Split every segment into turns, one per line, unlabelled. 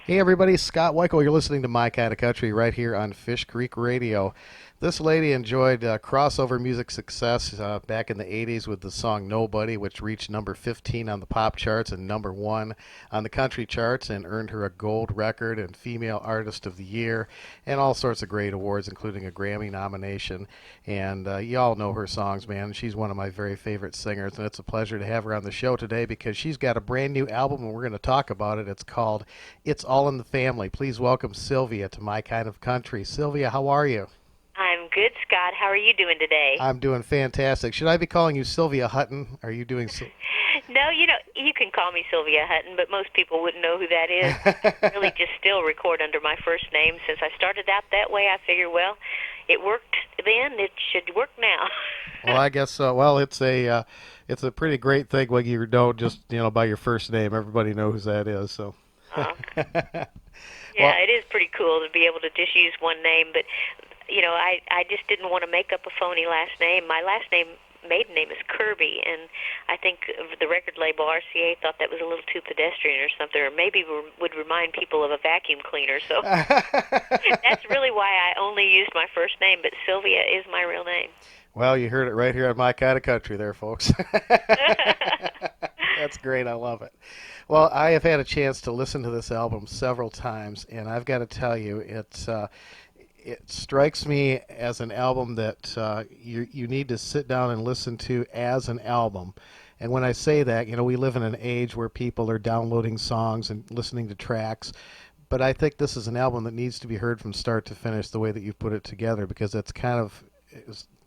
Hey everybody, Scott Wikle. You're listening to My Kind of Country right here on Fish Creek Radio. This lady enjoyed crossover music success back in the 80s with the song Nobody, which reached number 15 on the pop charts and number 1 on the country charts and earned her a gold record and Female Artist of the Year and all sorts of great awards, including a Grammy nomination. And you all know her songs, man. She's one of my very favorite singers, and it's a pleasure to have her on the show today because she's got a brand new album and we're going to talk about it. It's called It's All in the Family. Please welcome Sylvia to My Kind of Country. Sylvia, how are you?
I'm good, Scott. How are you doing today?
I'm doing fantastic. Should I be calling you Sylvia Hutton? Are you doing so?
No, you can call me Sylvia Hutton, but most people wouldn't know who that is. I really just still record under my first name. Since I started out that way, I figure, well, it worked then, it should work now.
Well, I guess so. Well, it's a pretty great thing when you don't just by your first name. Everybody knows who that is. So.
uh,
Well,
yeah, it is pretty cool to be able to just use one name, but I just didn't want to make up a phony last name. My last name, maiden name, is Kirby, and I think the record label RCA thought that was a little too pedestrian or something, or maybe would remind people of a vacuum cleaner. So that's really why I only used my first name, but Sylvia is my real name.
well, you heard it right here on My Kind of Country, there, folks. That's great. I love it. Well, I have had a chance to listen to this album several times, and I've got to tell you, it strikes me as an album that you need to sit down and listen to as an album. And when I say that, we live in an age where people are downloading songs and listening to tracks. But I think this is an album that needs to be heard from start to finish the way that you've put it together because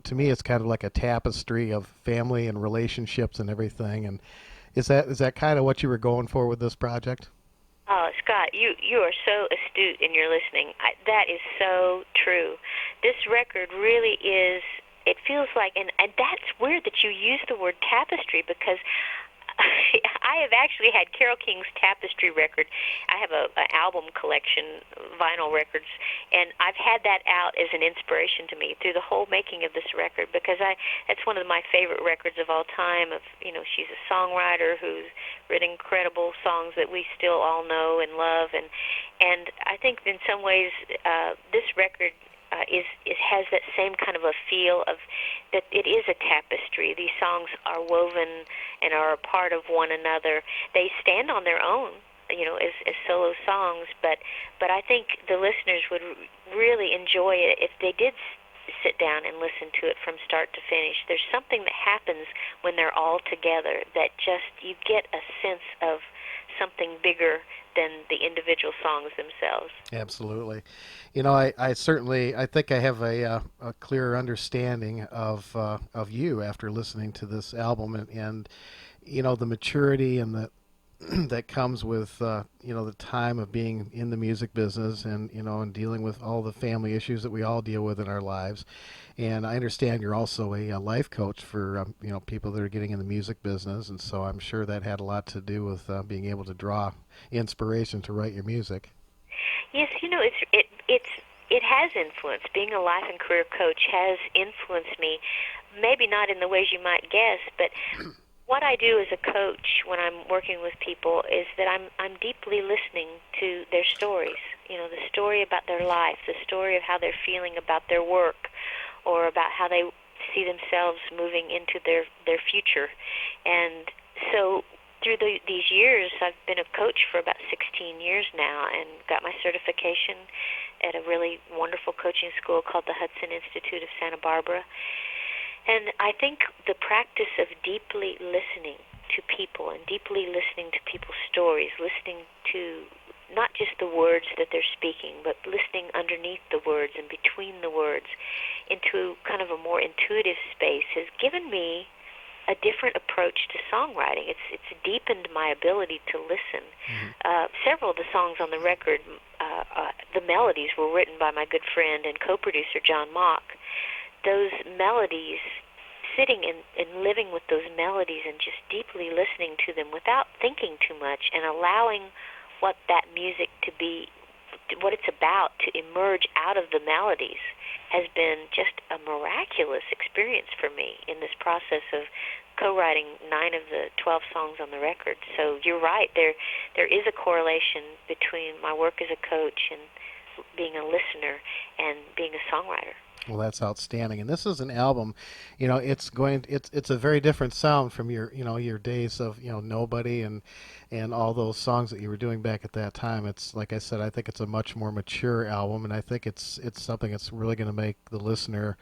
to me, it's kind of like a tapestry of family and relationships and everything. And is that kind of what you were going for with this project?
Oh, Scott, you are so astute in your listening. That is so true. This record really is. It feels like, and that's weird that you use the word tapestry because I have actually had Carole King's Tapestry record. I have an album collection, vinyl records, and I've had that out as an inspiration to me through the whole making of this record because that's one of my favorite records of all time. She's a songwriter who's written incredible songs that we still all know and love, and I think in some ways this record has that same kind of a feel of that it is a tapestry. These songs are woven and are a part of one another. They stand on their own, as solo songs, but I think the listeners would really enjoy it if they did sit down and listen to it from start to finish. There's something that happens when they're all together that just you get a sense of something bigger than the individual songs themselves.
Absolutely. I think I have a clearer understanding of you after listening to this album and the maturity and the that comes with the time of being in the music business and and dealing with all the family issues that we all deal with in our lives. And I understand you're also a life coach for people that are getting in the music business, and so I'm sure that had a lot to do with being able to draw inspiration to write your music.
Yes, it has influenced. Being a life and career coach has influenced me. Maybe not in the ways you might guess, but what I do as a coach when I'm working with people is that I'm deeply listening to their stories. The story about their life, the story of how they're feeling about their work, or about how they see themselves moving into their future. And so through these years, I've been a coach for about 16 years now and got my certification at a really wonderful coaching school called the Hudson Institute of Santa Barbara. And I think the practice of deeply listening to people and deeply listening to people's stories, listening to not just the words that they're speaking, but listening underneath the words and between the words into kind of a more intuitive space has given me a different approach to songwriting. It's deepened my ability to listen. Several of the songs on the record, the melodies were written by my good friend and co-producer John Mock. Those melodies, sitting and living with those melodies and just deeply listening to them without thinking too much and allowing what that music to be, what it's about to emerge out of the melodies has been just a miraculous experience for me in this process of co-writing 9 of the 12 songs on the record. So you're right. There is a correlation between my work as a coach and being a listener and being a songwriter.
Well, that's outstanding. And this is an album, it's a very different sound from your days of, Nobody and all those songs that you were doing back at that time. It's like I said, I think it's a much more mature album, and I think it's something that's really going to make the listener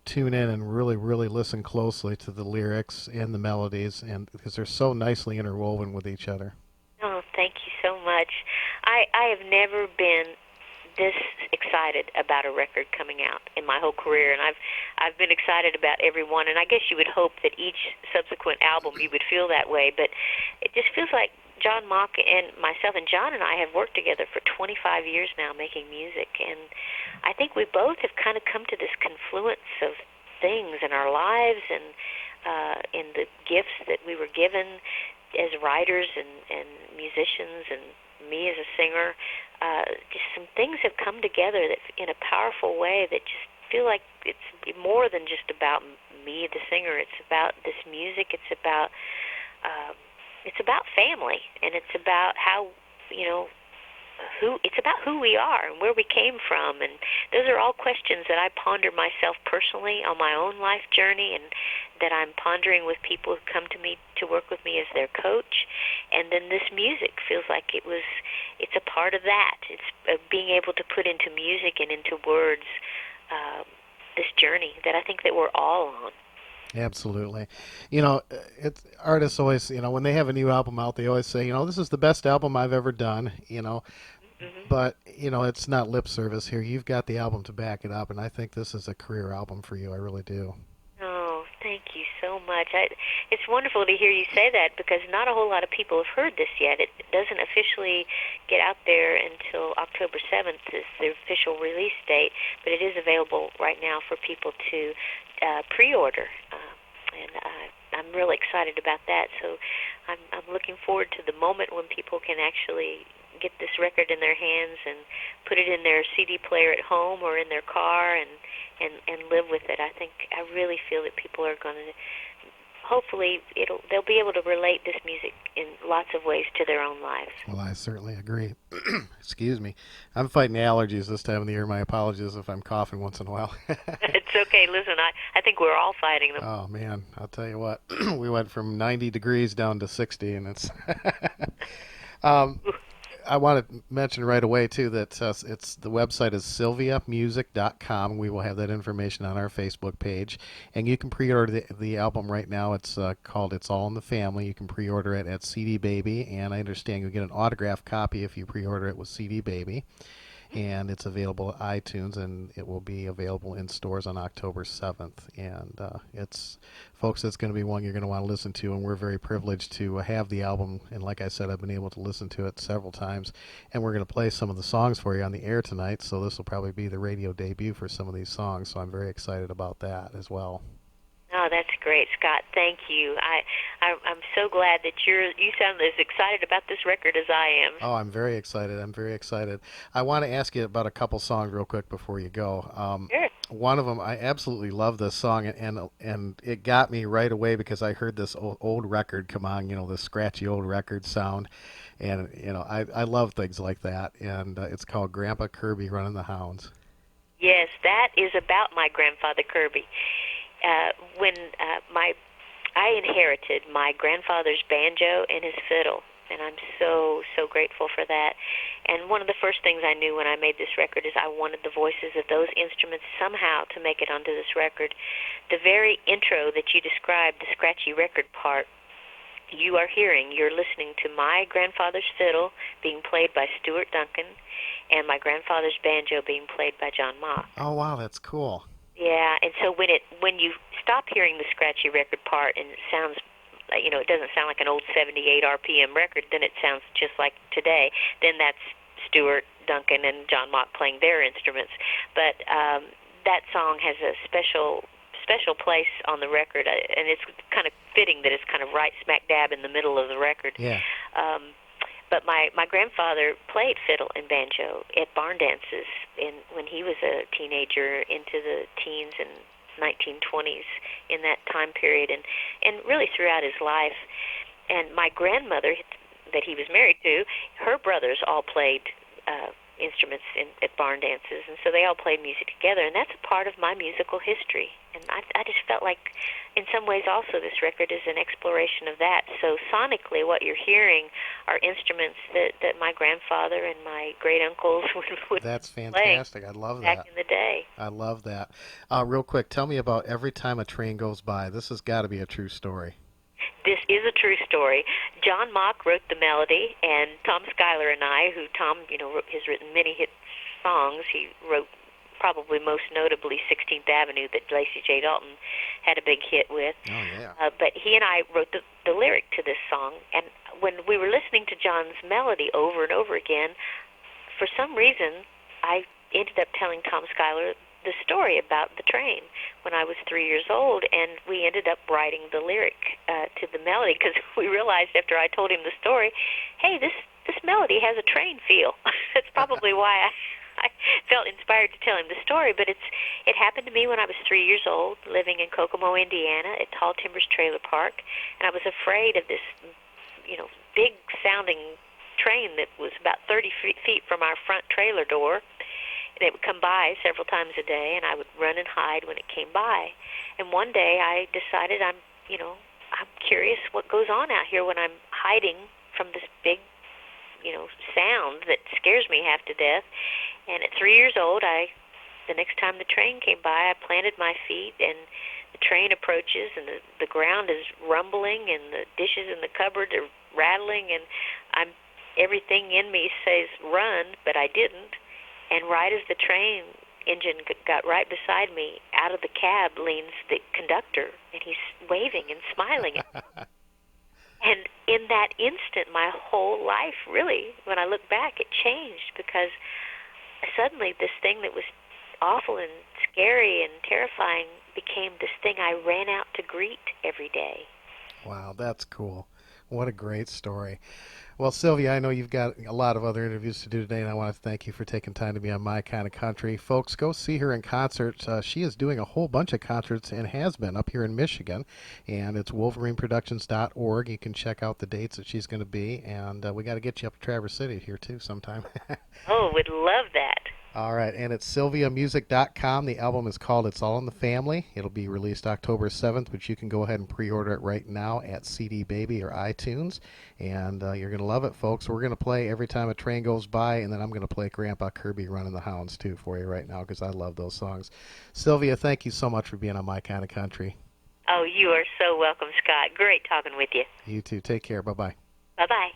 tune in and really, really listen closely to the lyrics and the melodies, and because they're so nicely interwoven with each other.
Oh, thank you so much. I have never been this excited about a record coming out in my whole career, and I've been excited about every one, and I guess you would hope that each subsequent album you would feel that way, but it just feels like John Mock and myself, and John and I have worked together for 25 years now making music, and I think we both have kind of come to this confluence of things in our lives and in the gifts that we were given as writers and musicians, and me as a singer. Just some things have come together that in a powerful way that just feel like it's more than just about me, the singer. It's about this music. It's about family, and it's about how, it's about who we are and where we came from, and those are all questions that I ponder myself personally on my own life journey, and that I'm pondering with people who come to me to work with me as their coach. And then this music feels like it's a part of that. It's being able to put into music and into words this journey that I think that we're all on.
Absolutely. Artists always, when they have a new album out, they always say, this is the best album I've ever done,
Mm-hmm.
but, it's not lip service here. You've got the album to back it up, and I think this is a career album for you. I really do.
Oh, thank you so much. It's wonderful to hear you say that, because not a whole lot of people have heard this yet. It doesn't officially get out there until October 7th is the official release date, but it is available right now for people to pre-order, and I'm really excited about that. So I'm looking forward to the moment when people can actually get this record in their hands and put it in their CD player at home or in their car and live with it. I really feel that people are going to, hopefully they'll be able to relate this music in lots of ways to their own lives.
Well, I certainly agree. Excuse me. I'm fighting allergies this time of the year. My apologies if I'm coughing once in a while.
It's okay. Listen, I think we're all fighting them.
Oh, man. I'll tell you what. We went from 90 degrees down to 60, and it's... I want to mention right away, too, that the website is sylviamusic.com. We will have that information on our Facebook page. And you can pre-order the album right now. It's called It's All in the Family. You can pre-order it at CD Baby. And I understand you'll get an autographed copy if you pre-order it with CD Baby. And it's available at iTunes, and it will be available in stores on October 7th. And folks, it's going to be one you're going to want to listen to, and we're very privileged to have the album. And like I said, I've been able to listen to it several times, and we're going to play some of the songs for you on the air tonight, so this will probably be the radio debut for some of these songs, so I'm very excited about that as well.
Oh, that's great, Scott. Thank you. I'm so glad that you sound as excited about this record as I am.
Oh, I'm very excited. I want to ask you about a couple songs real quick before you go.
Sure.
One of them, I absolutely love this song, and it got me right away because I heard this old record come on, this scratchy old record sound, and I love things like that. And it's called Grandpa Kirby Running the Hounds.
Yes, that is about my grandfather Kirby. When I inherited my grandfather's banjo and his fiddle, and I'm so grateful for that. And one of the first things I knew when I made this record is I wanted the voices of those instruments somehow to make it onto this record. The very intro that you described, the scratchy record part, you're listening to my grandfather's fiddle being played by Stuart Duncan and my grandfather's banjo being played by John Mock.
Oh, wow, that's cool.
Yeah, and so when you stop hearing the scratchy record part and it sounds, it doesn't sound like an old 78 RPM record, then it sounds just like today. Then that's Stuart Duncan and John Mock playing their instruments. But that song has a special place on the record, and it's kind of fitting that it's kind of right smack dab in the middle of the record.
Yeah.
But my grandfather played fiddle and banjo at barn dances when he was a teenager into the teens and 1920s in that time period, and really throughout his life. And my grandmother that he was married to, her brothers all played instruments at barn dances, and so they all played music together, and that's a part of my musical history. And I just felt like, in some ways, also this record is an exploration of that. So sonically, what you're hearing are instruments that my grandfather and my great uncles would
That's
play
fantastic. I love
back
that.
in the day.
I love that. Real quick, tell me about Every Time a Train Goes By. This has got to be a true story.
This is a true story. John Mock wrote the melody, and Tom Schuyler and I, who Tom, has written many hit songs. He wrote probably most notably 16th Avenue that Lacey J. Dalton had a big hit with.
Oh, yeah.
But he and I wrote the lyric to this song, and when we were listening to John's melody over and over again, for some reason, I ended up telling Tom Schuyler the story about the train when I was 3 years old, and we ended up writing the lyric to the melody because we realized after I told him the story, hey, this melody has a train feel. That's probably why I felt inspired to tell him the story. But it happened to me when I was 3 years old, living in Kokomo, Indiana, at Tall Timbers Trailer Park, and I was afraid of this, big sounding train that was about 30 feet from our front trailer door. And it would come by several times a day, and I would run and hide when it came by. And one day I decided I'm curious what goes on out here when I'm hiding from this big, sound that scares me half to death. And at 3 years old, the next time the train came by, I planted my feet, and the train approaches, and the ground is rumbling, and the dishes in the cupboard are rattling, and everything in me says run, but I didn't. And right as the train engine got right beside me, out of the cab leans the conductor, and he's waving and smiling. And in that instant, my whole life, really, when I look back, it changed, because suddenly this thing that was awful and scary and terrifying became this thing I ran out to greet every day.
Wow, that's cool. What a great story. Well, Sylvia, I know you've got a lot of other interviews to do today, and I want to thank you for taking time to be on My Kind of Country. Folks, go see her in concert. She is doing a whole bunch of concerts and has been up here in Michigan, and it's wolverineproductions.org. You can check out the dates that she's going to be, and we got to get you up to Traverse City here, too, sometime.
Oh, would love that.
All right, and it's sylviamusic.com. The album is called It's All in the Family. It'll be released October 7th, but you can go ahead and pre-order it right now at CD Baby or iTunes, and you're going to love it, folks. We're going to play Every Time a Train Goes By, and then I'm going to play Grandpa Kirby Running the Hounds, too, for you right now, because I love those songs. Sylvia, thank you so much for being on My Kind of Country.
Oh, you are so welcome, Scott. Great talking with you.
You too. Take care. Bye-bye.
Bye-bye.